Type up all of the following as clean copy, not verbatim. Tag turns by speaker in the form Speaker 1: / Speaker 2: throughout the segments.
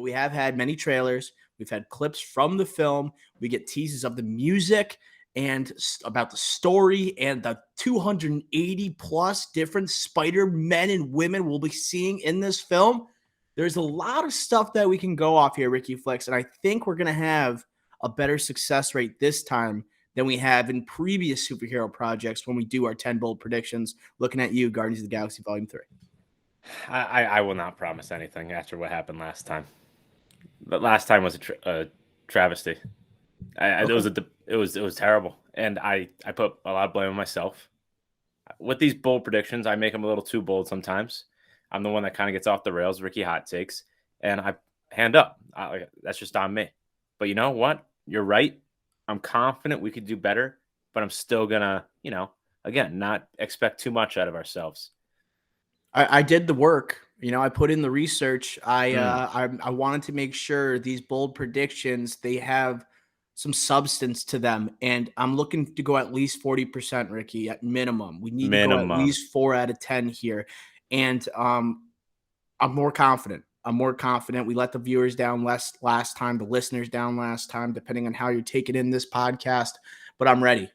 Speaker 1: but we have had many trailers. We've had clips from the film. We get teases of the music and about the story and the 280 plus different Spider-Men and women we'll be seeing in this film. There's a lot of stuff that we can go off here, Ricky Flex, and I think we're going to have a better success rate this time than we have in previous superhero projects when we do our 10 bold predictions. Looking at you, Guardians of the Galaxy Volume 3.
Speaker 2: I will not promise anything after what happened last time. But last time was a travesty. It was terrible, and I put a lot of blame on myself. With these bold predictions, I make them a little too bold sometimes. I'm the one that kind of gets off the rails, Ricky hot takes, and I hand up. That's just on me. But you know what? You're right. I'm confident we could do better, but I'm still gonna, again, not expect too much out of ourselves.
Speaker 1: I did the work. I put in the research. I wanted to make sure these bold predictions, they have some substance to them. And I'm looking to go at least 40%, Ricky, at minimum. We need to go at least 4 out of 10 here. And I'm more confident. We let the viewers down last time, the listeners down last time, depending on how you're taking in this podcast. But I'm ready.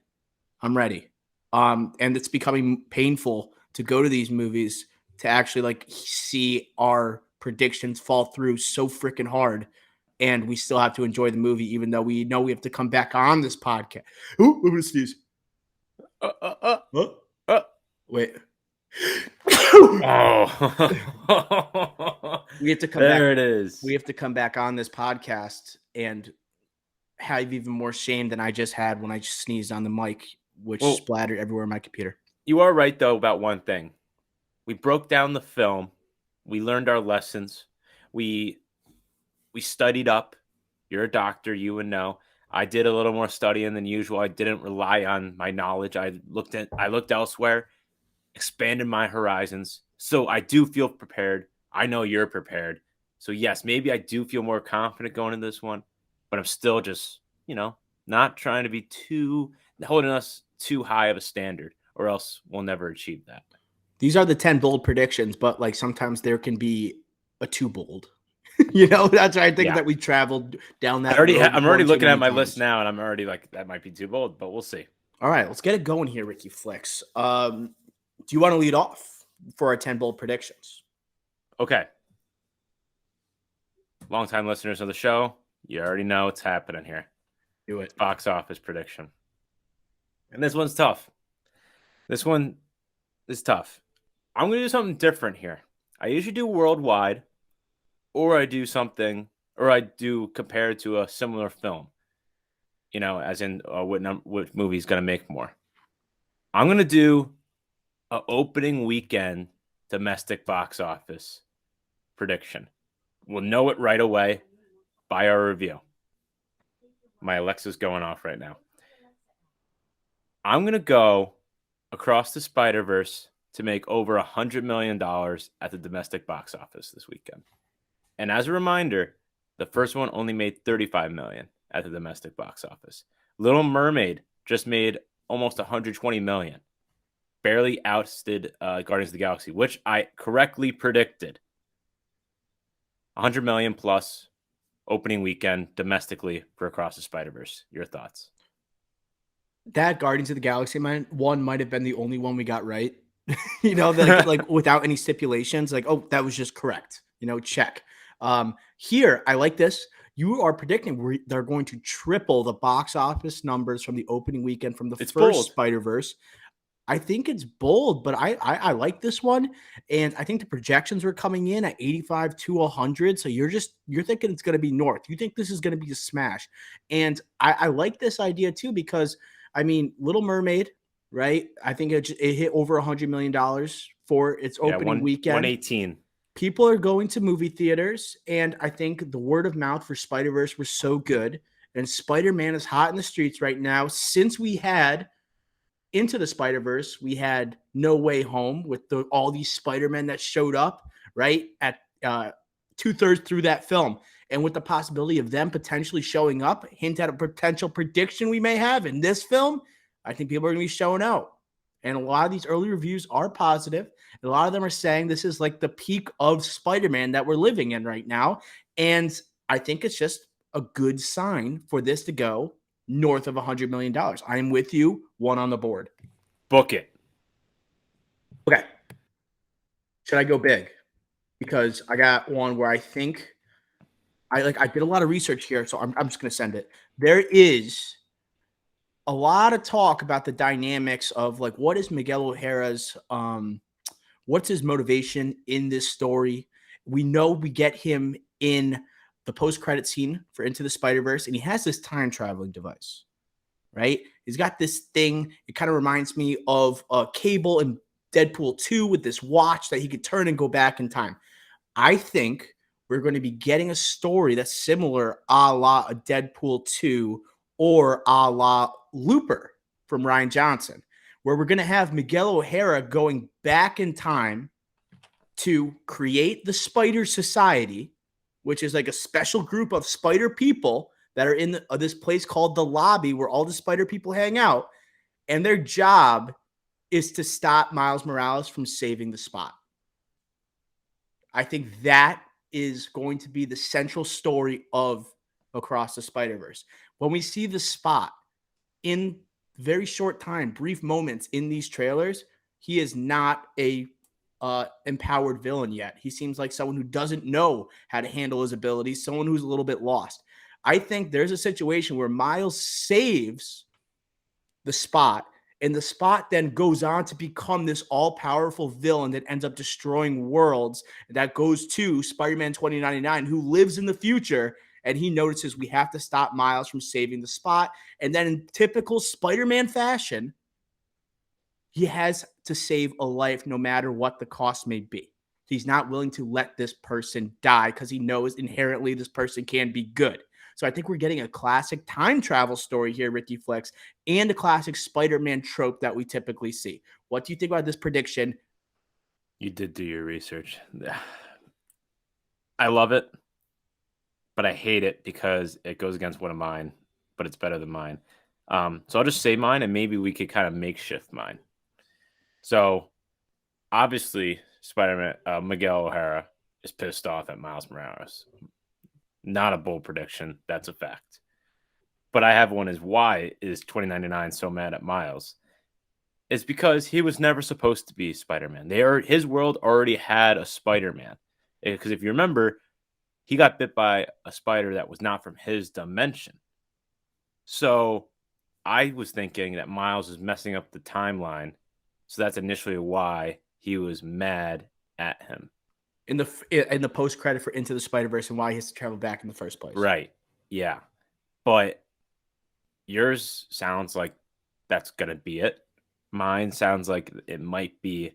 Speaker 1: And it's becoming painful to go to these movies to actually see our predictions fall through so freaking hard, and we still have to enjoy the movie, even though we know we have to come back on this podcast. Ooh, I'm gonna sneeze. Wait.
Speaker 2: Oh,
Speaker 1: we have to come
Speaker 2: there
Speaker 1: back.
Speaker 2: It is.
Speaker 1: We have to come back on this podcast and have even more shame than I just had when I just sneezed on the mic, which splattered everywhere on my computer.
Speaker 2: You are right though about one thing. We broke down the film. We learned our lessons. We studied up. You're a doctor. You would know. I did a little more studying than usual. I didn't rely on my knowledge. I looked elsewhere, expanded my horizons. So I do feel prepared. I know you're prepared. So yes, maybe I do feel more confident going into this one, but I'm still just, not trying to be holding us too high of a standard, or else we'll never achieve that.
Speaker 1: These are the 10 bold predictions, but sometimes there can be a too bold. That's why I think that we traveled down that road.
Speaker 2: I'm already looking at my list now, and I'm already that might be too bold, but we'll see.
Speaker 1: All right, let's get it going here, Ricky Flicks. Do you want to lead off for our 10 bold predictions?
Speaker 2: Okay. Longtime listeners of the show, you already know what's happening here.
Speaker 1: Do it.
Speaker 2: Box office prediction. And this one's tough. This one is tough. I'm going to do something different here. I usually do worldwide, or I do compare it to a similar film. As in what movie's going to make more. I'm going to do an opening weekend domestic box office prediction. We'll know it right away by our review. My Alexa's going off right now. I'm going to go Across the Spider-Verse to make over $100 million at the domestic box office this weekend. And as a reminder, the first one only made $35 million at the domestic box office. Little Mermaid just made almost $120 million. Barely ousted Guardians of the Galaxy, which I correctly predicted. $100 million plus opening weekend domestically for Across the Spider-Verse. Your thoughts?
Speaker 1: That Guardians of the Galaxy one might have been the only one we got right. Without any stipulations, that was just correct. Check. Here, I like this. You are predicting they're going to triple the box office numbers from the opening weekend from the first Spider-Verse. I think it's bold, but I like this one. And I think the projections are coming in at 85 to 100. So you're thinking it's going to be north. You think this is going to be a smash. And I like this idea too, because Little Mermaid, right? I think it hit over $100 million for its opening weekend.
Speaker 2: 118.
Speaker 1: People are going to movie theaters, and I think the word of mouth for Spider-Verse was so good, and Spider-Man is hot in the streets right now. Since we had Into the Spider-Verse, we had No Way Home with all these Spider-Men that showed up, right, at 2/3 through that film. And with the possibility of them potentially showing up, hint at a potential prediction we may have in this film, I think people are going to be showing out. And a lot of these early reviews are positive. A lot of them are saying this is like the peak of Spider-Man that we're living in right now. And I think it's just a good sign for this to go north of $100 million. I am with you, one on the board.
Speaker 2: Book it.
Speaker 1: Okay. Should I go big? Because I got one where I think I did a lot of research here, so I'm just gonna send it. There is a lot of talk about the dynamics of like what is Miguel O'Hara's what's his motivation in this story. We know we get him in the post-credit scene for Into the Spider-Verse, and he has this time traveling device, right? He's got this thing. It kind of reminds me of Cable in Deadpool 2 with this watch that he could turn and go back in time. I think we're going to be getting a story that's similar a la a Deadpool 2 or a la Looper from Ryan Johnson, where we're going to have Miguel O'Hara going back in time to create the Spider Society, which is like a special group of spider people that are in this place called the Lobby where all the spider people hang out. And their job is to stop Miles Morales from saving the Spot. I think that is going to be the central story of Across the Spider-Verse. When we see the Spot in very short time, brief moments in these trailers, he is not a empowered villain yet. He seems like someone who doesn't know how to handle his abilities, someone who's a little bit lost. I think there's a situation where Miles saves the Spot, and the Spot then goes on to become this all-powerful villain that ends up destroying worlds. That goes to Spider-Man 2099, who lives in the future, and he notices we have to stop Miles from saving the Spot. And then in typical Spider-Man fashion, he has to save a life no matter what the cost may be. He's not willing to let this person die because he knows inherently this person can be good. So I think we're getting a classic time travel story here, Ricky Flex, and a classic Spider-Man trope that we typically see. What do you think about this prediction?
Speaker 2: You did do your research. I love it, but I hate it because it goes against one of mine, but it's better than mine. So I'll just say mine, and maybe we could kind of makeshift mine. So obviously, Spider-Man Miguel O'Hara is pissed off at Miles Morales. Not a bold prediction. That's a fact. But I have one is why is 2099 so mad at Miles? It's because he was never supposed to be Spider-Man. His world already had a Spider-Man. Because if you remember, he got bit by a spider that was not from his dimension. So I was thinking that Miles is messing up the timeline. So that's initially why he was mad at him.
Speaker 1: In the post credit for Into the Spider-Verse and why he has to travel back in the first place.
Speaker 2: Right. Yeah. But yours sounds like that's going to be it. Mine sounds like it might be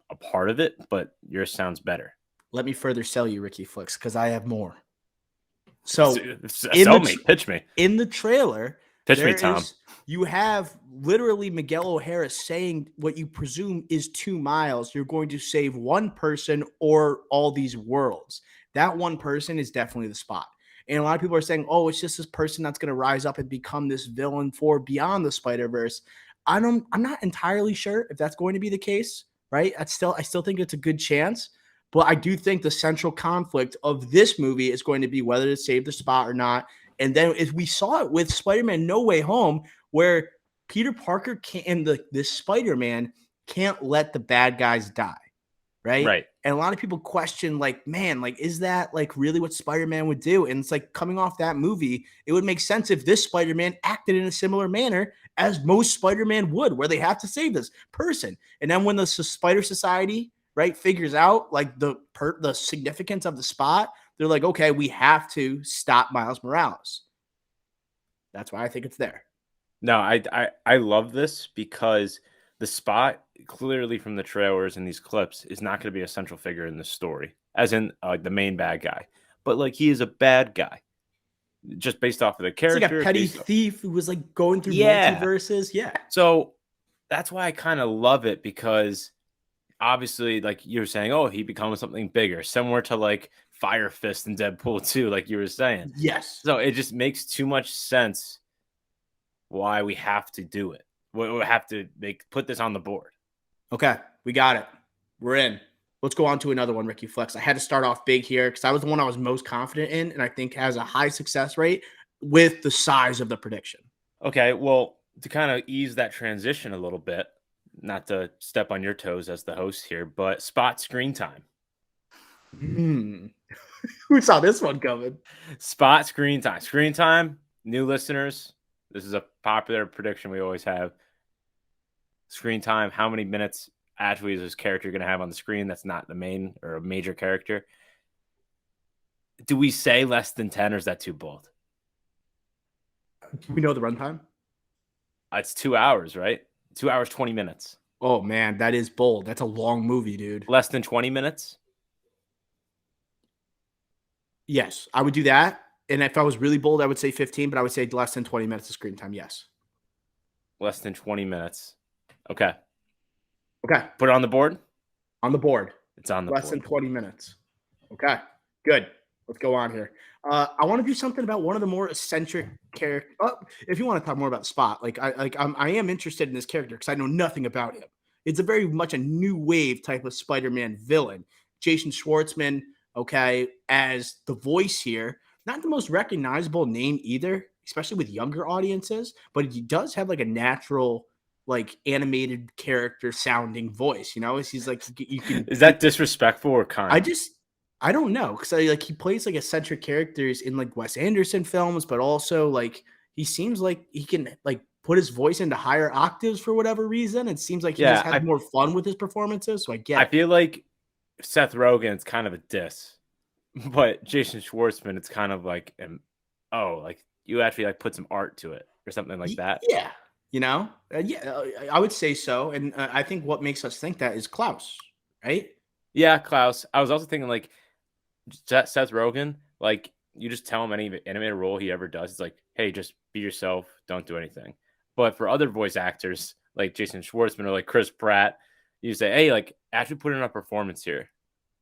Speaker 2: a part of it, but yours sounds better.
Speaker 1: Let me further sell you, Ricky Flicks, because I have more. So
Speaker 2: pitch me.
Speaker 1: In the trailer,
Speaker 2: pitch me, Tom.
Speaker 1: You have literally Miguel O'Hara saying what you presume is 2 Miles. You're going to save one person or all these worlds. That one person is definitely the Spot. And a lot of people are saying, oh, it's just this person that's going to rise up and become this villain for Beyond the Spider-Verse. I'm not entirely sure if that's going to be the case, right? I still think it's a good chance. But I do think the central conflict of this movie is going to be whether to save the Spot or not. And then if we saw it with Spider-Man No Way Home, where Peter Parker and this Spider-Man can't let the bad guys die, right?
Speaker 2: Right.
Speaker 1: And a lot of people question, like, man, like, is that like really what Spider-Man would do? And it's like coming off that movie, it would make sense if this Spider-Man acted in a similar manner as most Spider-Man would, where they have to save this person. And then when the Spider Society, right, figures out like the significance of the Spot, they're like, okay, we have to stop Miles Morales. That's why I think it's there.
Speaker 2: No, I love this because the Spot, clearly from the trailers and these clips, is not going to be a central figure in the story, as in the main bad guy. But like he is a bad guy, just based off of the character.
Speaker 1: It's like a petty thief who was like going through multiverses. Yeah.
Speaker 2: So that's why I kind of love it because obviously, like you're saying, oh, he becomes something bigger, similar to like Fire Fist and Deadpool 2, like you were saying.
Speaker 1: Yes.
Speaker 2: So it just makes too much sense why we have to do it. We have to put this on the board.
Speaker 1: Okay, we got it. We're in. Let's go on to another one, Ricky Flex. I had to start off big here because that was the one I was most confident in, and I think has a high success rate with the size of the prediction.
Speaker 2: Okay, well, to kind of ease that transition a little bit, not to step on your toes as the host here, but spot screen time.
Speaker 1: Who saw this one coming?
Speaker 2: Spot screen time. Screen time, new listeners. This is a popular prediction we always have. Screen time, how many minutes actually is this character going to have on the screen that's not the main or a major character? Do we say less than 10 or is that too bold?
Speaker 1: Do we know the runtime?
Speaker 2: It's 2 hours, right? 2 hours, 20 minutes.
Speaker 1: Oh, man, that is bold. That's a long movie, dude.
Speaker 2: Less than 20 minutes?
Speaker 1: Yes, I would do that. And if I was really bold, I would say 15, but I would say less than 20 minutes of screen time. Yes.
Speaker 2: Less than 20 minutes. Okay.
Speaker 1: Okay.
Speaker 2: Put it on the board?
Speaker 1: On the board.
Speaker 2: It's on the
Speaker 1: less
Speaker 2: board.
Speaker 1: than 20 minutes. Okay. Good. Let's go on here. I want to do something about one of the more eccentric characters. If you want to talk more about Spot, I am interested in this character because I know nothing about him. It's a very much a new wave type of Spider-Man villain. Jason Schwartzman, okay, as the voice here. Not the most recognizable name either, especially with younger audiences, but he does have like a natural, like animated character sounding voice. You know, he's like you can.
Speaker 2: Is that disrespectful or kind?
Speaker 1: I don't know because he plays like eccentric characters in like Wes Anderson films, but also like he seems like he can like put his voice into higher octaves for whatever reason. It seems like he just has more fun with his performances. So I
Speaker 2: feel like Seth Rogen, it's kind of a diss, but Jason Schwartzman, it's kind of like like you actually like put some art to it or something like that.
Speaker 1: Yeah, you know, I would say so, and I think what makes us think that is Klaus, right?
Speaker 2: Yeah, Klaus. I was also thinking like Seth Rogen, like you just tell him any animated role he ever does, it's like, hey, just be yourself, don't do anything. But for other voice actors like Jason Schwartzman or like Chris Pratt, you say, hey, like actually put in a performance here.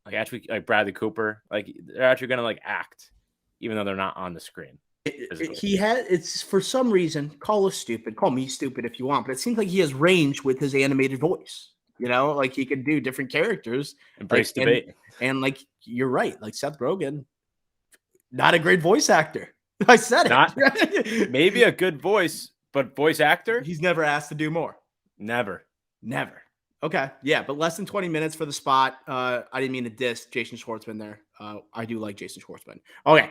Speaker 2: Like actually, like Bradley Cooper, like they're actually gonna like act, even though they're not on the screen.
Speaker 1: It's for some reason, call me stupid if you want, but it seems like he has range with his animated voice. You know, like he can do different characters.
Speaker 2: Embrace debate.
Speaker 1: And like you're right, like Seth Rogen, not a great voice actor. I said
Speaker 2: it. Maybe a good voice, but voice actor?
Speaker 1: He's never asked to do more.
Speaker 2: Never.
Speaker 1: Okay. Yeah, but less than 20 minutes for the spot. I didn't mean to diss Jason Schwartzman there. I do like Jason Schwartzman. Okay.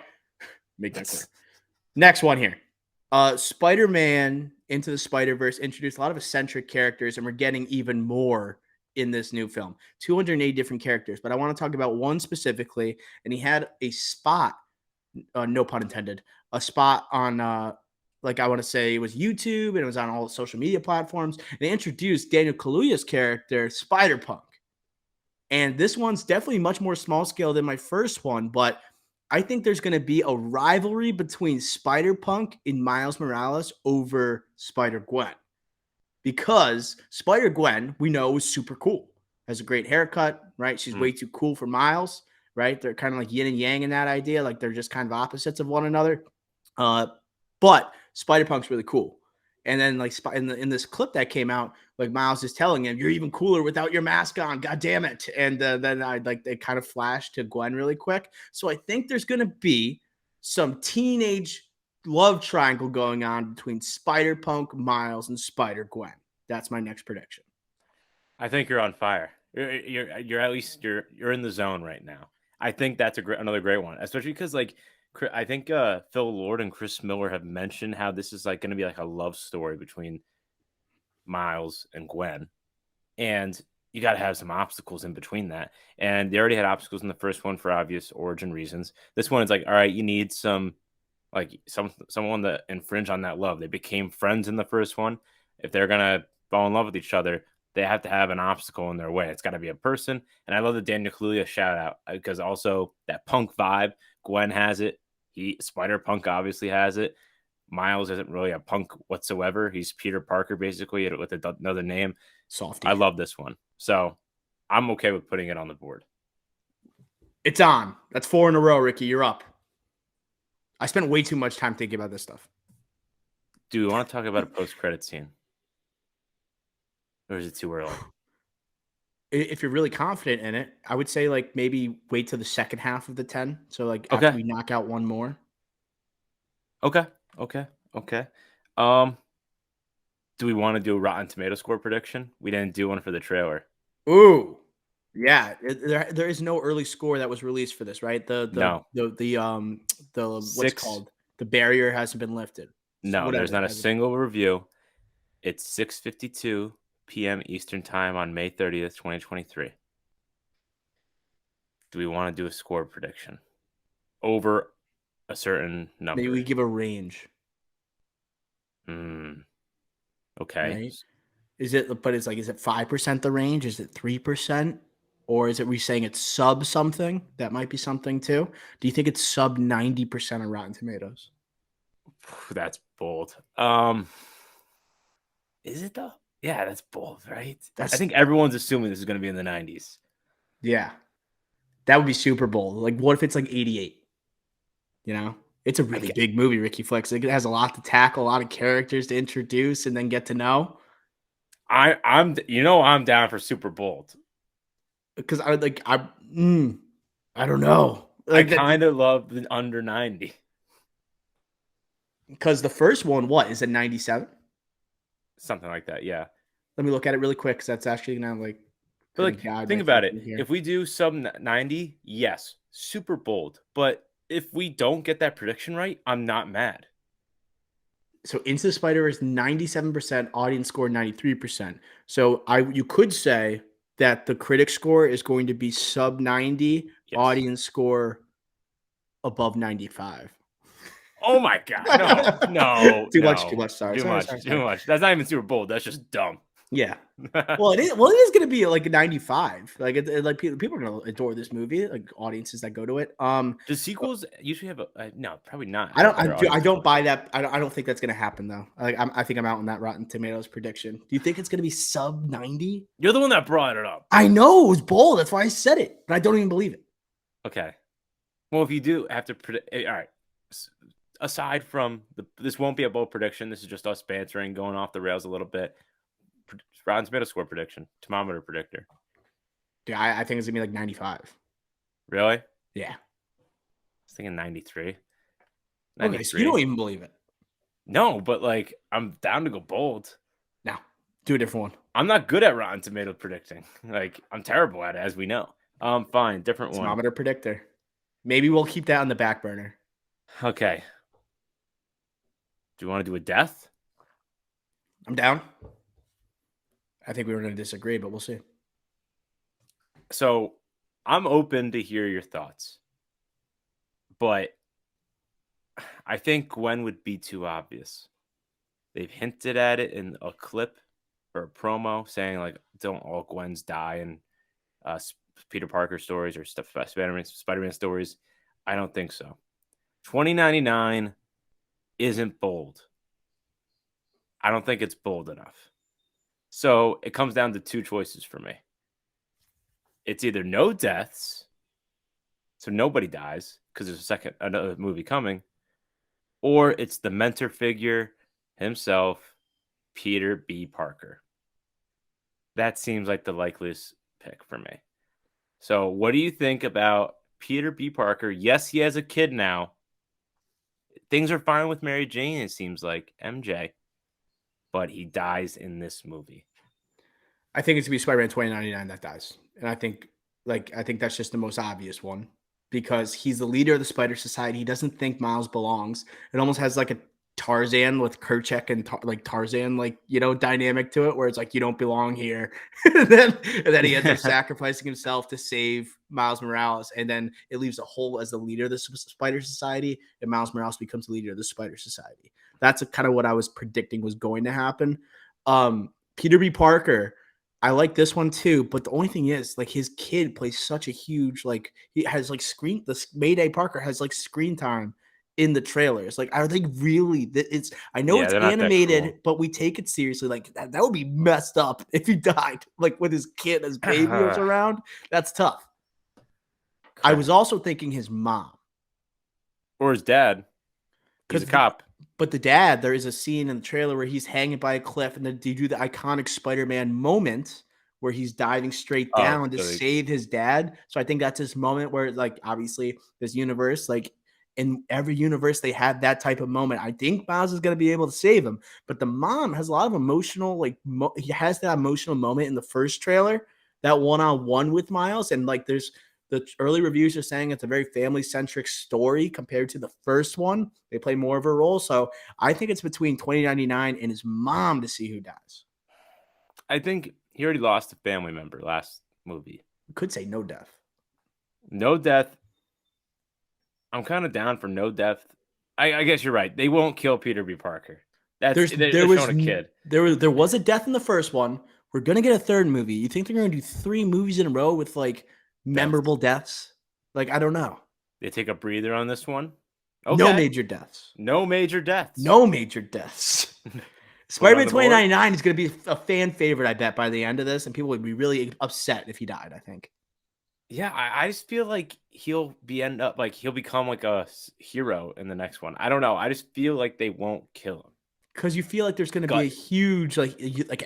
Speaker 1: Make that clear. Next one here. Spider-Man Into the Spider-Verse introduced a lot of eccentric characters, and we're getting even more in this new film. 280 different characters, but I want to talk about one specifically, and he had a spot, no pun intended, a spot on, I want to say it was YouTube, and it was on all the social media platforms, and they introduced Daniel Kaluuya's character, Spider-Punk. And this one's definitely much more small scale than my first one, but I think there's going to be a rivalry between Spider-Punk and Miles Morales over Spider-Gwen. Because Spider-Gwen, we know, is super cool. Has a great haircut, right? She's way too cool for Miles, right? They're kind of like yin and yang in that idea. Like they're just kind of opposites of one another. But Spider-Punk's really cool. And then like in this clip that came out, like Miles is telling him, "You're even cooler without your mask on. God damn it!" And then they kind of flashed to Gwen really quick. So I think there's gonna be some teenage love triangle going on between Spider-Punk, Miles, and Spider-Gwen. That's my next prediction.
Speaker 2: I think you're on fire. You're at least you're in the zone right now. I think that's another great one, especially because like I think Phil Lord and Chris Miller have mentioned how this is like going to be like a love story between Miles and Gwen, and you got to have some obstacles in between that. And they already had obstacles in the first one for obvious origin reasons. This one is like, all right, you need someone to infringe on that love. They became friends in the first one. If they're gonna fall in love with each other, they have to have an obstacle in their way. It's got to be a person. And I love the Daniel Kaluuya shout out because also that punk vibe. Gwen has it. Spider-Punk obviously has it. Miles isn't really a punk whatsoever. He's Peter Parker basically with another name.
Speaker 1: Softy.
Speaker 2: I love this one. So I'm okay with putting it on the board.
Speaker 1: It's on. That's 4 in a row, Ricky. You're up. I spent way too much time thinking about this stuff.
Speaker 2: Do we want to talk about a post-credit scene? Or is it too early?
Speaker 1: if you're really confident in it, I would say like maybe wait till the second half of the 10. So like after
Speaker 2: Okay.
Speaker 1: we knock out one more.
Speaker 2: Okay. Okay. Okay. Um, do we want to do a Rotten Tomato score prediction? We didn't do one for the trailer.
Speaker 1: Ooh. Yeah, there is no early score that was released for this, right?
Speaker 2: No.
Speaker 1: The what's it
Speaker 2: Six.
Speaker 1: called? The barrier hasn't been lifted.
Speaker 2: No, there's
Speaker 1: Whatever.
Speaker 2: not a single review. It's 6:52 p.m. Eastern Time on May 30th, 2023. Do we want to do a score prediction over a certain
Speaker 1: Maybe
Speaker 2: number?
Speaker 1: we give a range,
Speaker 2: Hmm. Okay.
Speaker 1: right? Is it but it's like is it 5% the range? Is it 3%? Or is it we saying it's sub something? That might be something too. Do you think it's sub 90% of Rotten Tomatoes?
Speaker 2: That's bold. Is it though? Yeah, that's bold, right? I
Speaker 1: That's
Speaker 2: think everyone's assuming this is going to be in the 90s.
Speaker 1: yeah. That would be Super Bowl. Like what if it's like 88? You know? It's a
Speaker 2: I
Speaker 1: really
Speaker 2: get,
Speaker 1: big movie, Ricky Flex. Like, it has a lot to tackle, a lot of characters to introduce and then get to know.
Speaker 2: I'm down for super bold.
Speaker 1: Because I would like I don't know.
Speaker 2: I
Speaker 1: Like that
Speaker 2: kind of love the under 90,
Speaker 1: because the first one, what is it 97?
Speaker 2: something like that. Yeah.
Speaker 1: Let me look at it really quick because that's actually
Speaker 2: But
Speaker 1: gonna
Speaker 2: like,
Speaker 1: guide my
Speaker 2: think about it.
Speaker 1: thinking here.
Speaker 2: If we do sub 90, yes, super bold. But if we don't get that prediction right, I'm not mad.
Speaker 1: So Into the Spider is 97%, audience score 93%. So you could say that the critic score is going to be sub 90,
Speaker 2: Yes.
Speaker 1: audience score above 95.
Speaker 2: Oh my God. No, no,
Speaker 1: Too much, too
Speaker 2: no.
Speaker 1: much. Sorry,
Speaker 2: Too
Speaker 1: sorry,
Speaker 2: much,
Speaker 1: sorry,
Speaker 2: too
Speaker 1: sorry.
Speaker 2: much. That's not even super bold. That's just dumb.
Speaker 1: Yeah. Well, it is. Well, it is going to be like a 95. Like, like people are going to adore this movie. Like audiences that go to it.
Speaker 2: Do sequels usually have no, probably not
Speaker 1: I
Speaker 2: have a
Speaker 1: don't.
Speaker 2: better
Speaker 1: I
Speaker 2: audience
Speaker 1: don't
Speaker 2: score?
Speaker 1: buy that. I don't think that's going to happen though. I think I'm out on that Rotten Tomatoes prediction. Do you think it's going to be sub 90?
Speaker 2: You're the one that brought it up.
Speaker 1: I know it was bold. That's why I said it, but I don't even believe it.
Speaker 2: Okay. Well, if you do have to predict, all right. Aside from this won't be a bold prediction. This is just us bantering, going off the rails a little bit. Rotten Tomato score prediction, thermometer predictor.
Speaker 1: Yeah, I think it's going to be like 95.
Speaker 2: Really? I
Speaker 1: Yeah.
Speaker 2: was thinking 93.
Speaker 1: Okay, so you don't even believe it.
Speaker 2: No, but like I'm down to go bold.
Speaker 1: No, do a different one.
Speaker 2: I'm not good at Rotten Tomato predicting. Like I'm terrible at it, as we know. Fine, different one.
Speaker 1: Thermometer predictor. Maybe we'll keep that on the back burner.
Speaker 2: Okay. Do you want to do a death?
Speaker 1: I'm down. I think we were going to disagree, but we'll see.
Speaker 2: So I'm open to hear your thoughts, but I think Gwen would be too obvious. They've hinted at it in a clip or a promo saying like, "Don't all Gwens die in Peter Parker stories or stuff, Spider-Man stories." I don't think so. 2099 isn't bold. I don't think it's bold enough. So it comes down to two choices for me. It's either no deaths, so nobody dies because there's another movie coming, or it's the mentor figure himself, Peter B. Parker. That seems like the likeliest pick for me. So, what do you think about Peter B. Parker? Yes, he has a kid now. Things are fine with Mary Jane, it seems like, MJ, but he dies in this movie.
Speaker 1: I think it's gonna be Spider-Man 2099 that dies, and I think that's just the most obvious one because he's the leader of the Spider Society. He doesn't think Miles belongs. It almost has like a Tarzan with Kerchak and like Tarzan dynamic to it, where it's like you don't belong here, and then he ends up sacrificing himself to save Miles Morales, and then it leaves a hole as the leader of the Spider Society, and Miles Morales becomes the leader of the Spider Society. That's kind of what I was predicting was going to happen. Peter B. Parker. I like this one too, but the only thing is, like, his kid plays such a huge, like, he has like the Mayday Parker has like screen time in the trailers. Like, are they really? It's I know
Speaker 2: Yeah,
Speaker 1: it's
Speaker 2: they're not that
Speaker 1: animated,
Speaker 2: cool.
Speaker 1: but we take it seriously. Like that would be messed up if he died, like with his kid as baby was around. That's tough. I was also thinking his mom
Speaker 2: or his dad. He's a cop.
Speaker 1: But the dad, there is a scene in the trailer where he's hanging by a cliff, and then they do the iconic Spider-Man moment where he's diving straight
Speaker 2: Oh,
Speaker 1: down to
Speaker 2: so
Speaker 1: save his dad. So I think that's his moment where, like, obviously this universe, like in every universe, they have that type of moment. I think Miles is going to be able to save him, but the mom has a lot of emotional, like, he has that emotional moment in the first trailer, that one-on-one with Miles. And like, there's the early reviews are saying it's a very family centric story compared to the first one. They play more of a role. So I think it's between 2099 and his mom to see who dies.
Speaker 2: I think he already lost a family member last movie.
Speaker 1: You could say no death.
Speaker 2: No death. I'm kind of down for no death. I guess you're right. They won't kill Peter B. Parker. They're showing a kid.
Speaker 1: There was a death in the first one. We're gonna get a third movie. You think they're gonna do 3 movies in a row with like memorable deaths? Like, I don't know.
Speaker 2: They take a breather on this one.
Speaker 1: No
Speaker 2: Okay.
Speaker 1: major deaths.
Speaker 2: No major deaths.
Speaker 1: No major deaths.
Speaker 2: Put it
Speaker 1: Spider-Man
Speaker 2: on the board.
Speaker 1: 2099 is going to be a fan favorite, I bet, by the end of this, and people would be really upset if he died, I think.
Speaker 2: Yeah, I just feel like he'll become like a hero in the next one. I don't know. I just feel like they won't kill him.
Speaker 1: Because you feel like there's going to be a huge, like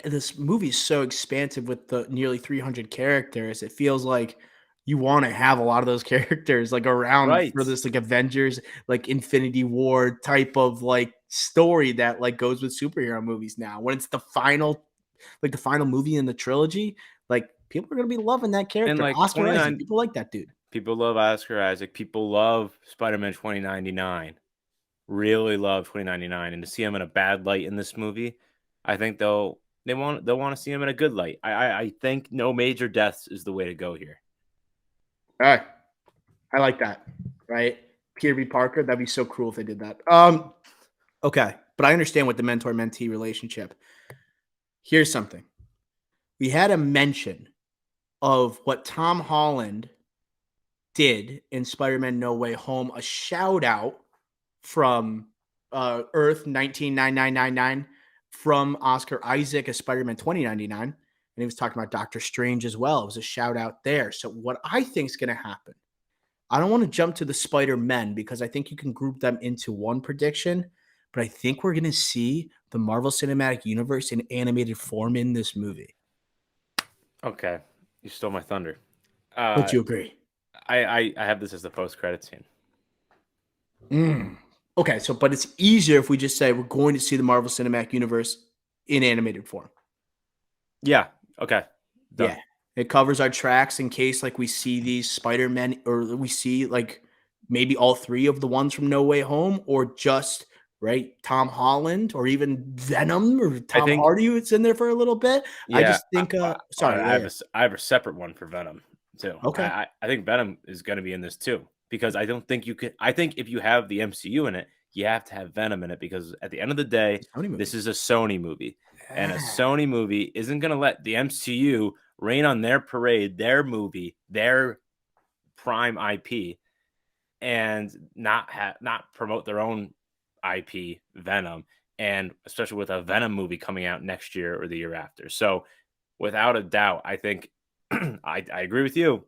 Speaker 1: this movie is so expansive with the nearly 300 characters. It feels like you want to have a lot of those characters like around
Speaker 2: Right.
Speaker 1: for this like Avengers, like Infinity War type of like story that like goes with superhero movies now. When it's the final movie in the trilogy, like people are gonna be loving that character.
Speaker 2: And like
Speaker 1: Oscar
Speaker 2: 29
Speaker 1: Isaac, people like that dude.
Speaker 2: people love Oscar Isaac. People love Spider-Man 2099. Really love 2099, and to see him in a bad light in this movie, I think they'll want to see him in a good light. I think no major deaths is the way to go here.
Speaker 1: All right, I like that. Right, Peter B. Parker. That'd be so cruel if they did that. Okay, but I understand with the mentor-mentee relationship. Here's something. We had a mention of what Tom Holland did in Spider-Man No Way Home, a shout out from Earth 199999 from Oscar Isaac as Spider-Man 2099. And he was talking about Doctor Strange as well. It was a shout out there. So what I think is going to happen, I don't want to jump to the Spider-Men because I think you can group them into one prediction, but I think we're going to see the Marvel Cinematic Universe in animated form in this movie.
Speaker 2: Okay, you stole my thunder.
Speaker 1: Would you agree?
Speaker 2: I have this as the post-credit scene.
Speaker 1: Okay, so but it's easier if we just say we're going to see the Marvel Cinematic Universe in animated form.
Speaker 2: Yeah. Okay. Done.
Speaker 1: Yeah, it covers our tracks in case like we see these Spider-Men or we see like maybe all 3 of the ones from No Way Home or just right Tom Holland or even Venom or Tom Hardy who's in there for a little bit.
Speaker 2: Yeah,
Speaker 1: I just think sorry,
Speaker 2: I have a separate one for Venom too.
Speaker 1: Okay.
Speaker 2: I think Venom is going to be in this too because I don't think you could. I think if you have the MCU in it, you have to have Venom in it because at the end of the day, this is a Sony movie, and a Sony movie isn't going to let the MCU rain on their parade, their movie, their prime IP, and not promote their own IP, Venom, and especially with a Venom movie coming out next year or the year after. So, without a doubt, I think I agree with you.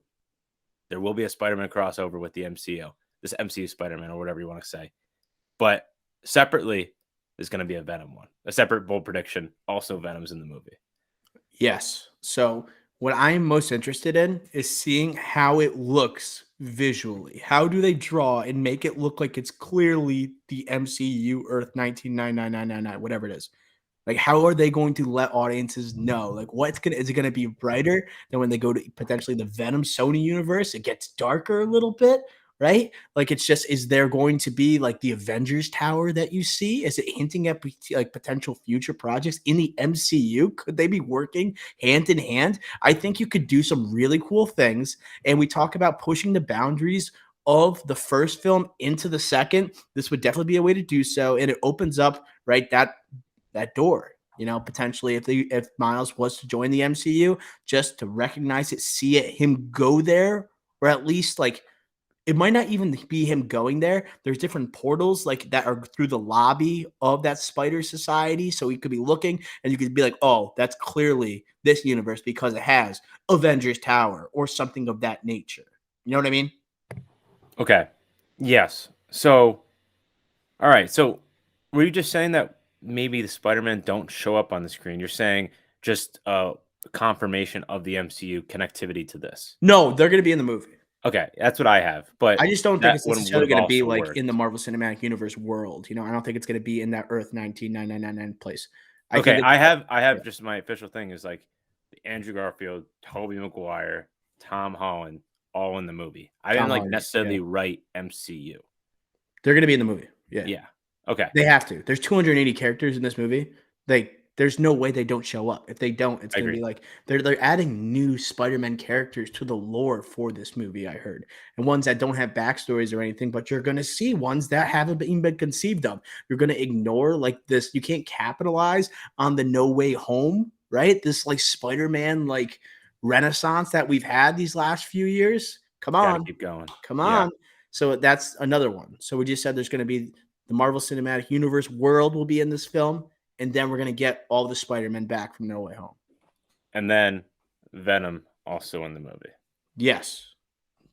Speaker 2: There will be a Spider-Man crossover with the MCU, this MCU Spider-Man or whatever you want to say. But separately, there's going to be a Venom one, a separate bold prediction. Also, Venom's in the movie.
Speaker 1: Yes. So what I'm most interested in is seeing how it looks visually. How do they draw and make it look like it's clearly the MCU Earth 199999, whatever it is? Like, how are they going to let audiences know? Like, is it gonna be brighter than when they go to potentially the Venom Sony universe? It gets darker a little bit, right? Like, it's just, is there going to be like the Avengers Tower that you see? Is it hinting at like potential future projects in the MCU? Could they be working hand in hand? I think you could do some really cool things. And we talk about pushing the boundaries of the first film into the second. This would definitely be a way to do so. And it opens up, right, that door, potentially if Miles was to join the MCU, just to recognize it, see it, him go there, or at least like it might not even be him going there. There's different portals like that are through the lobby of that Spider Society. So he could be looking and you could be like, oh, that's clearly this universe because it has Avengers Tower or something of that nature. You know what I mean?
Speaker 2: Okay. Yes. So, all right. So were you just saying that maybe the Spider-Man don't show up on the screen? You're saying just confirmation of the MCU connectivity to this.
Speaker 1: No, they're going to be in the movie.
Speaker 2: Okay, that's what I have. But
Speaker 1: I just don't think
Speaker 2: that
Speaker 1: it's
Speaker 2: one
Speaker 1: necessarily
Speaker 2: would have
Speaker 1: going to be
Speaker 2: also
Speaker 1: like in the
Speaker 2: worked.
Speaker 1: Marvel Cinematic Universe world. You know, I don't think it's going to be in that Earth 19999 place. I
Speaker 2: Okay,
Speaker 1: think it's
Speaker 2: I
Speaker 1: yeah.
Speaker 2: have just my official thing is like Andrew Garfield, Tobey Maguire, Tom Holland, all in the movie. I didn't
Speaker 1: Tom
Speaker 2: like
Speaker 1: Hardy. Yeah.
Speaker 2: necessarily write MCU.
Speaker 1: They're going to be in the movie. Yeah.
Speaker 2: Yeah. Okay.
Speaker 1: They have to. There's 280 characters in this movie. There's no way they don't show up. If they don't, it's
Speaker 2: I
Speaker 1: gonna
Speaker 2: agree.
Speaker 1: be like they're adding new Spider-Man characters to the lore for this movie, I heard. And ones that don't have backstories or anything, but you're gonna see ones that haven't even been conceived of. You're gonna ignore like this. You can't capitalize on the No Way Home, right? This like Spider-Man like renaissance that we've had these last few years. Come
Speaker 2: Got to
Speaker 1: on.
Speaker 2: keep going.
Speaker 1: Come
Speaker 2: Yeah.
Speaker 1: on. So that's another one. So we just said there's going to be the Marvel Cinematic Universe world will be in this film, and then we're going to get all the Spider-Man back from No Way Home.
Speaker 2: And then Venom also in the movie.
Speaker 1: Yes.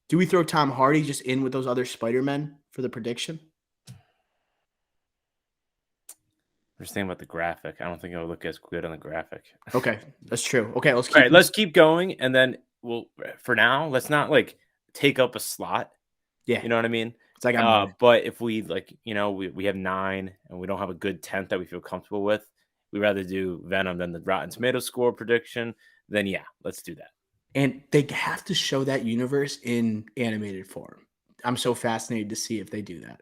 Speaker 1: Do we throw Tom Hardy just in with those other Spider-Men for the prediction?
Speaker 2: I'm just thinking about the graphic. I don't think it'll look as good on the graphic.
Speaker 1: Okay, that's true. Okay, let's keep.
Speaker 2: All right, let's keep going, and then we'll for now. Let's not like take up a slot.
Speaker 1: Yeah,
Speaker 2: You know what I mean?
Speaker 1: it's like I'm.
Speaker 2: But if we like, we have 9 and we don't have a good 10th that we feel comfortable with, we rather do Venom than the Rotten Tomatoes score prediction. Then yeah, let's do that.
Speaker 1: And they have to show that universe in animated form. I'm so fascinated to see if they do that.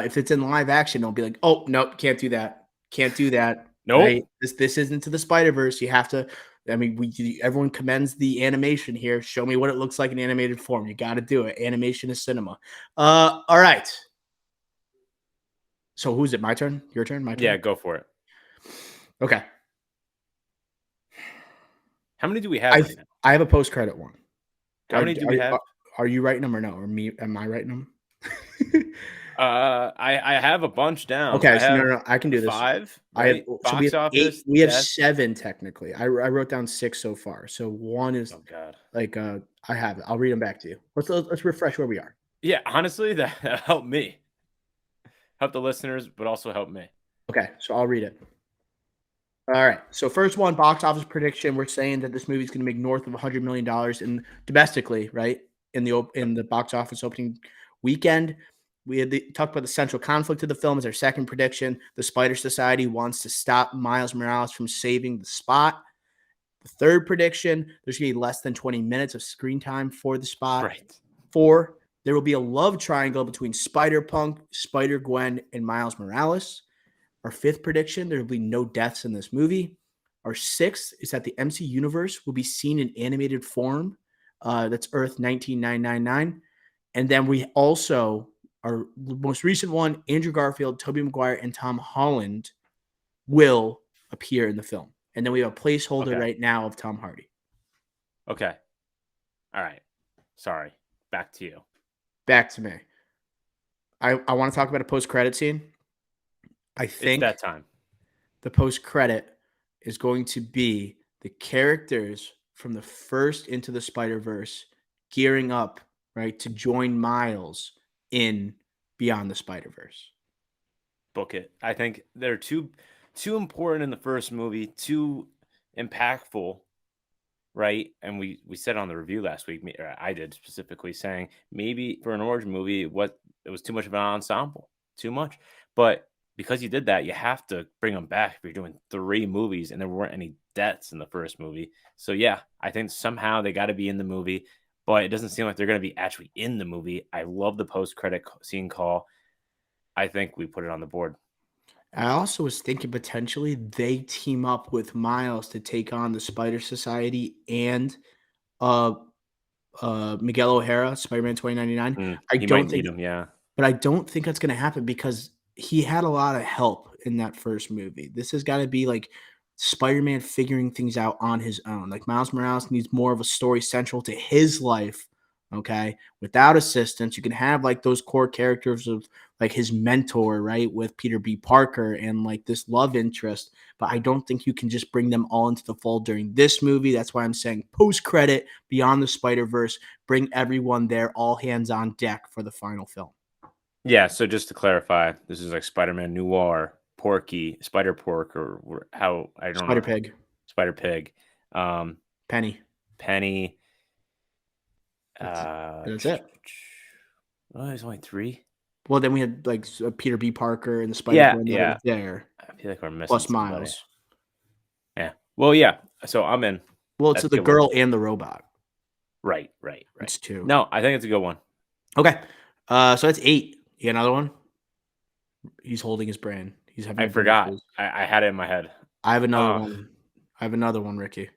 Speaker 1: If it's in live action, they'll be like, "Oh no, can't do that. Can't do that."
Speaker 2: Nope.
Speaker 1: Right? This isn't to the Spider-Verse. You have to. I mean, everyone commends the animation here. Show me what it looks like in animated form. You got to do it. Animation is cinema. All right. So who's it? My turn? Your turn? My turn?
Speaker 2: Yeah, go for it.
Speaker 1: Okay.
Speaker 2: How many do we have right now?
Speaker 1: I have a post-credit one.
Speaker 2: How many do we have?
Speaker 1: Are you writing them or no? Or me? Am I writing them?
Speaker 2: I have a bunch down.
Speaker 1: Okay, so no, I can do this.
Speaker 2: 5.
Speaker 1: Right?
Speaker 2: I have box office.
Speaker 1: We have 7 technically. I wrote down 6 so far. So one is like I have it. I'll read them back to you. Let's refresh where we are.
Speaker 2: Yeah, honestly, that helped me, help the listeners, but also help me.
Speaker 1: Okay, so I'll read it. All right. So first one, box office prediction. We're saying that this movie is going to make north of $100 million in domestically, right? In the box office opening weekend. We had talked about the central conflict of the film as our second prediction. The Spider Society wants to stop Miles Morales from saving the spot. The third prediction, there's going to be less than 20 minutes of screen time for the spot.
Speaker 2: Right.
Speaker 1: 4, there will be a love triangle between Spider-Punk, Spider-Gwen, and Miles Morales. Our 5th prediction, there will be no deaths in this movie. Our 6th is that the MC Universe will be seen in animated form. That's Earth 19999. And then we also, our most recent one, Andrew Garfield, Tobey Maguire, and Tom Holland will appear in the film. And then we have a placeholder right now of Tom Hardy.
Speaker 2: Okay. All right. Sorry. Back to you.
Speaker 1: Back to me. I want to talk about a post-credit scene. I think
Speaker 2: it's that time.
Speaker 1: The post-credit is going to be the characters from the first Into the Spider-Verse gearing up, right, to join Miles in Beyond the Spider-Verse.
Speaker 2: Book it. I think they're too important in the first movie, too impactful, right? And we said on the review last week, or I did specifically, saying maybe for an origin movie, it was too much of an ensemble, too much. But because you did that, you have to bring them back if you're doing 3 movies and there weren't any deaths in the first movie. So yeah, I think somehow they got to be in the movie, but it doesn't seem like they're going to be actually in the movie. I love the post-credit scene call. I think we put it on the board.
Speaker 1: I also was thinking potentially they team up with Miles to take on the Spider Society and Miguel O'Hara, Spider-Man 2099. I don't think
Speaker 2: him, yeah.
Speaker 1: But I don't think that's going to happen because he had a lot of help in that first movie. This has got to be like Spider-Man figuring things out on his own. Like Miles Morales needs more of a story central to his life. Okay. Without assistance, you can have like those core characters of like his mentor, right? With Peter B. Parker and like this love interest. But I don't think you can just bring them all into the fold during this movie. That's why I'm saying post-credit, Beyond the Spider-Verse, bring everyone there, all hands on deck for the final film.
Speaker 2: Yeah, so just to clarify, this is like Spider-Man Noir, Porky, Spider-Pork, or how I don't
Speaker 1: Spider-Pig.
Speaker 2: know. Spider-Pig.
Speaker 1: Penny.
Speaker 2: Penny.
Speaker 1: That's
Speaker 2: Uh,
Speaker 1: that's it.
Speaker 2: oh, there's only 3.
Speaker 1: Well, then we had like Peter B. Parker and the Spider
Speaker 2: Yeah,
Speaker 1: Gwen that
Speaker 2: yeah.
Speaker 1: are there,
Speaker 2: I feel like we're missing
Speaker 1: plus
Speaker 2: somebody.
Speaker 1: Miles.
Speaker 2: Yeah. Well, yeah. So I'm in.
Speaker 1: Well, it's
Speaker 2: That's a
Speaker 1: the
Speaker 2: good one.
Speaker 1: girl and the robot.
Speaker 2: Right.
Speaker 1: It's two.
Speaker 2: No, I think it's a good one.
Speaker 1: Okay. So that's 8. You got another one? He's holding his brain. He's having
Speaker 2: I
Speaker 1: a brain
Speaker 2: forgot.
Speaker 1: freeze.
Speaker 2: I had it in my head.
Speaker 1: I have another
Speaker 2: Uh,
Speaker 1: one. I have another one, Ricky.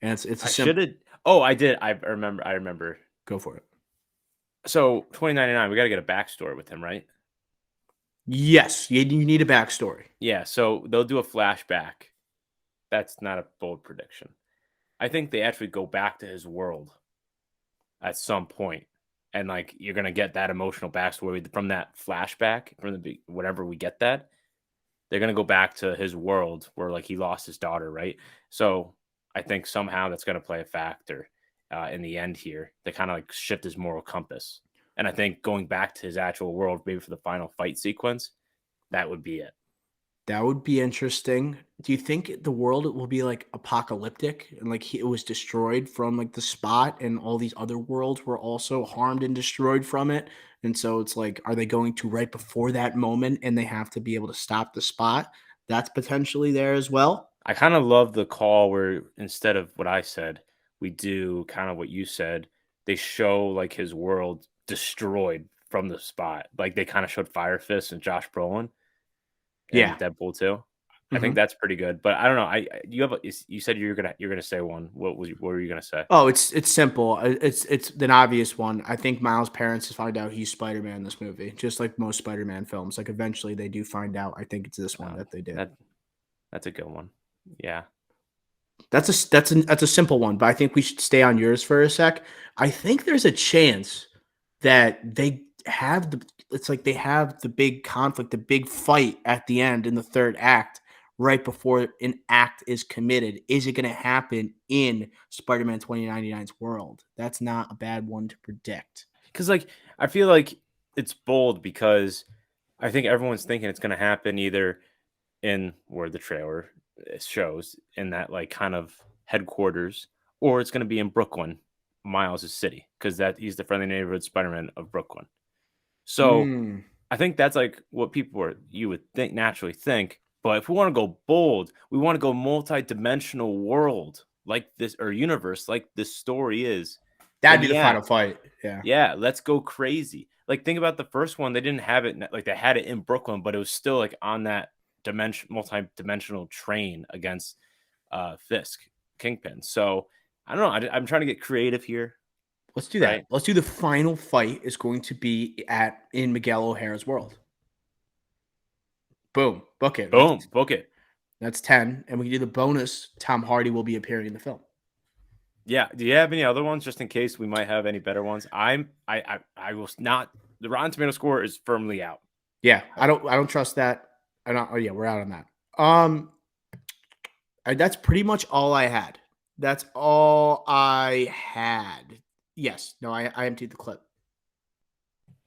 Speaker 1: And it's a
Speaker 2: I
Speaker 1: simple.
Speaker 2: should have. Oh, I did. I remember. I remember.
Speaker 1: Go for it.
Speaker 2: So 2099, we got to get a backstory with him, right?
Speaker 1: Yes, you need a backstory.
Speaker 2: Yeah. So they'll do a flashback. That's not a bold prediction. I think they actually go back to his world at some point, and like you're gonna get that emotional backstory from that flashback from the whatever we get that. They're gonna go back to his world where like he lost his daughter, right? So I think somehow that's gonna play a factor in the end here to kind of like shift his moral compass. And I think going back to his actual world, maybe for the final fight sequence, that would be it.
Speaker 1: That would be interesting. Do you think the world will be like apocalyptic and like it was destroyed from like the spot and all these other worlds were also harmed and destroyed from it? And so it's like, are they going to right before that moment and they have to be able to stop the spot? That's potentially there as well.
Speaker 2: I kind of love the call where instead of what I said, we do kind of what you said. They show like his world destroyed from the spot. Like they kind of showed Fire Fist and Josh Brolin
Speaker 1: Yeah.
Speaker 2: and Deadpool too. I think
Speaker 1: Mhm.
Speaker 2: that's pretty good. But I don't know. You have you said you're gonna say one. What were you gonna say?
Speaker 1: Oh, it's simple. It's an obvious one. I think Miles' parents find out he's Spider-Man in this movie, just like most Spider-Man films. Like eventually they do find out. I think it's this one that they do.
Speaker 2: That that's a good one. Yeah.
Speaker 1: That's a simple one, but I think we should stay on yours for a sec. I think there's a chance that they have the it's like they have the big conflict, the big fight at the end in the third act, right before an act is committed. Is it going to happen in Spider-Man 2099's world? That's not a bad one to predict.
Speaker 2: Because like I feel like it's bold because I think everyone's thinking it's gonna happen either in where the trailer shows in that like kind of headquarters, or it's going to be in Brooklyn, Miles' city, because that he's the friendly neighborhood Spider-Man of Brooklyn. So
Speaker 1: Mm.
Speaker 2: I think that's like what people are you would think naturally think. But if we want to go bold, we want to go multi-dimensional world like this or universe like this story is.
Speaker 1: That'd
Speaker 2: Then
Speaker 1: be the
Speaker 2: yeah,
Speaker 1: final fight. Yeah.
Speaker 2: yeah, let's go crazy. Like think about the first one; they didn't have it like they had it in Brooklyn, but it was still like on that multi-dimensional train against Fisk Kingpin. So I don't know. I'm trying to get creative here,
Speaker 1: Let's do that.
Speaker 2: right?
Speaker 1: Let's do the final fight is going to be at in Miguel O'Hara's world. Boom. Book it.
Speaker 2: Boom, book it.
Speaker 1: That's 10. And we can do the bonus. Tom Hardy will be appearing in the film.
Speaker 2: Yeah. Do you have any other ones just in case we might have any better ones? I will not. The Rotten Tomato score is firmly out.
Speaker 1: Yeah, I don't trust that. I don't. Oh yeah, we're out on that. That's pretty much all I had. That's all I had. Yes. No, I emptied the clip.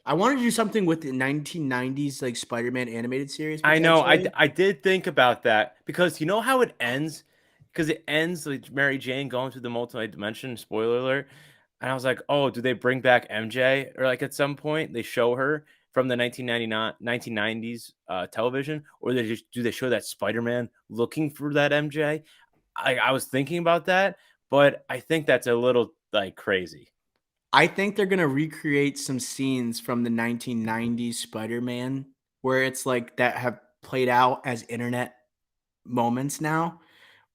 Speaker 1: I wanted to do something with the 1990s like Spider-Man animated series.
Speaker 2: I know.
Speaker 1: Potentially.
Speaker 2: I did think about that because you know how it ends? Because it ends like Mary Jane going through the multi-dimension, spoiler alert. And I was like, oh, do they bring back MJ? Or like at some point they show her from the 1990s television? Or do they show that Spider-Man looking for that MJ? I was thinking about that, but I think that's a little like crazy.
Speaker 1: I think they're gonna recreate some scenes from the 1990s Spider-Man where it's like that have played out as internet moments now,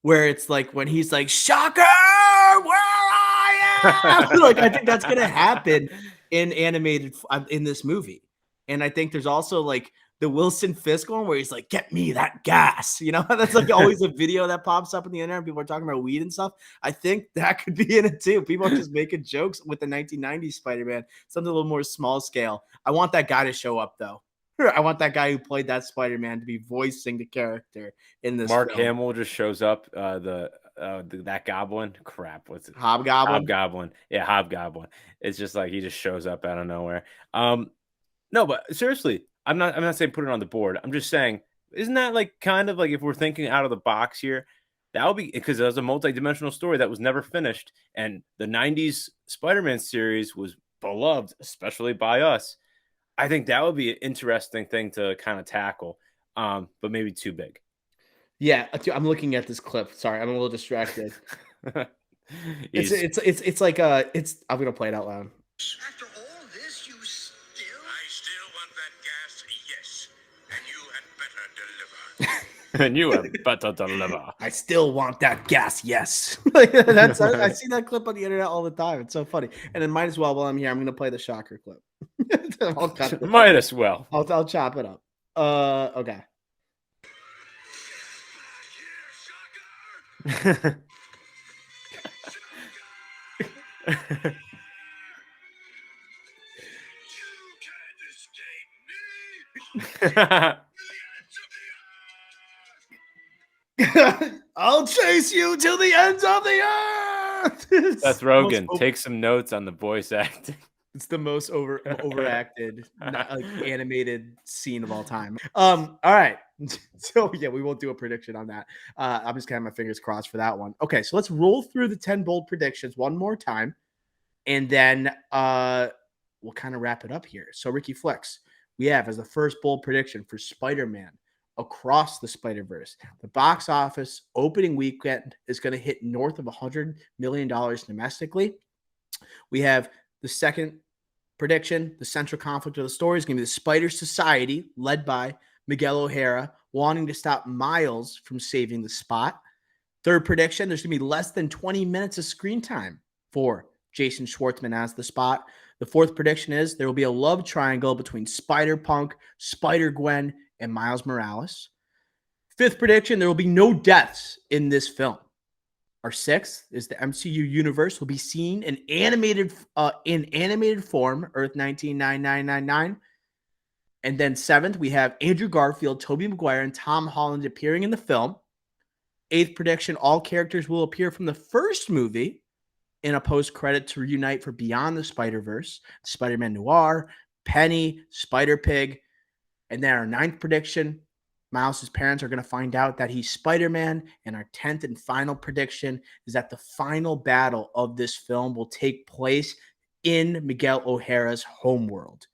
Speaker 1: where it's like when he's like, "Shocker, where I am!" Like I think that's gonna happen in animated in this movie, and I think there's also like the Wilson Fisk one where he's like, "Get me that gas," you know. That's like always a video that pops up on the internet. People are talking about weed and stuff. I think that could be in it too. People are just making jokes with the 1990s Spider-Man, something a little more small scale. I want that guy to show up though. I want that guy who played that Spider-Man to be voicing the character in this
Speaker 2: Mark
Speaker 1: film.
Speaker 2: Hamill just shows up. That goblin, crap. What's it?
Speaker 1: Hobgoblin.
Speaker 2: Hobgoblin. Yeah, Hobgoblin. It's just like he just shows up out of nowhere. No, but seriously, I'm not saying put it on the board. I'm just saying, isn't that like kind of like if we're thinking out of the box here? That would be because it was a multi-dimensional story that was never finished, and the '90s Spider-Man series was beloved, especially by us. I think that would be an interesting thing to kind of tackle, but maybe too big.
Speaker 1: Yeah, I'm looking at this clip. Sorry, I'm a little distracted.
Speaker 2: He's
Speaker 1: It's like it's. I'm gonna play it out loud.
Speaker 3: After all this, you still?
Speaker 4: I still want that gas, yes. And you had better deliver.
Speaker 2: and you have better deliver.
Speaker 1: I still want that gas. Yes, that's. I see that clip on the internet all the time. It's so funny. And then might as well while I'm here, I'm gonna play the shocker clip. I'll cut it.
Speaker 2: Might as well.
Speaker 1: I'll chop it up. Okay.
Speaker 4: You can't escape me.
Speaker 1: I'll chase you till the ends of the earth.
Speaker 2: Seth Rogen, take some notes on the voice acting.
Speaker 1: It's the most overacted, like animated scene of all time. All right. So yeah, we won't do a prediction on that. I'm just gonna have my fingers crossed for that one. Okay, so let's roll through the 10 bold predictions one more time, and then we'll kind of wrap it up here. So Ricky Flex, we have as the first bold prediction for Spider-Man Across the Spider-Verse. The box office opening weekend is going to hit north of $100 million domestically. We have the second prediction. The central conflict of the story is going to be the Spider Society, led by Miguel O'Hara, wanting to stop Miles from saving the spot. Third prediction, there's going to be less than 20 minutes of screen time for Jason Schwartzman as the Spot. The fourth prediction is there will be a love triangle between Spider-Punk, Spider-Gwen, and Miles Morales. Fifth prediction, there will be no deaths in this film. Our sixth is the MCU universe will be seen in animated form, Earth 199999. And then seventh, we have Andrew Garfield, Tobey Maguire, and Tom Holland appearing in the film. Eighth prediction, all characters will appear from the first movie in a post-credit to reunite for Beyond the Spider-Verse, Spider-Man Noir, Penny, Spider-Pig. And then our ninth prediction, Miles' parents are going to find out that he's Spider-Man. And our 10th and final prediction is that the final battle of this film will take place in Miguel O'Hara's homeworld.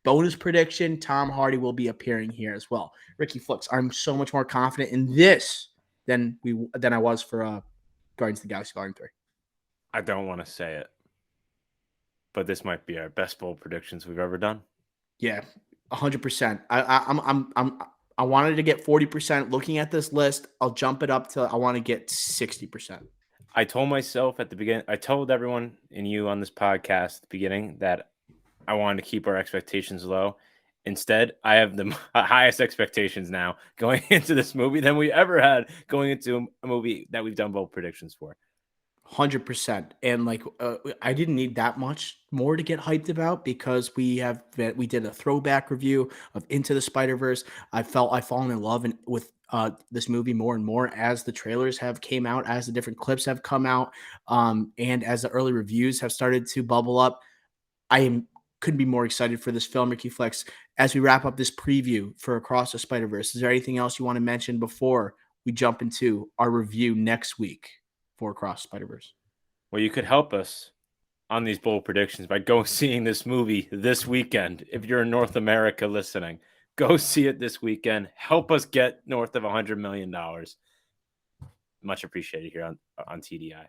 Speaker 1: Bonus prediction, Tom Hardy will be appearing here as well. Ricky Flicks, I'm so much more confident in this than I was for Guardians of the Galaxy Volume 3.
Speaker 2: I don't want to say it, but this might be our best bold predictions we've ever done.
Speaker 1: Yeah, 100%. I wanted to get 40%. Looking at this list, I'll jump it up to I want to get 60%.
Speaker 2: I told myself at the beginning, I told everyone and you on this podcast at the beginning that I wanted to keep our expectations low. Instead, I have the highest expectations now going into this movie than we ever had going into a movie that we've done bold predictions for.
Speaker 1: 100%. And like I didn't need that much more to get hyped about because we did a throwback review of Into the Spider-Verse. I've fallen in love with this movie more and more as the trailers have came out, as the different clips have come out, and as the early reviews have started to bubble up. Couldn't be more excited for this film, Ricky Flex. As we wrap up this preview for Across the Spider-Verse, is there anything else you want to mention before we jump into our review next week for Across Spider-Verse?
Speaker 2: Well, you could help us on these bold predictions by seeing this movie this weekend. If you're in North America listening, go see it this weekend. Help us get north of $100 million. Much appreciated here on TDI.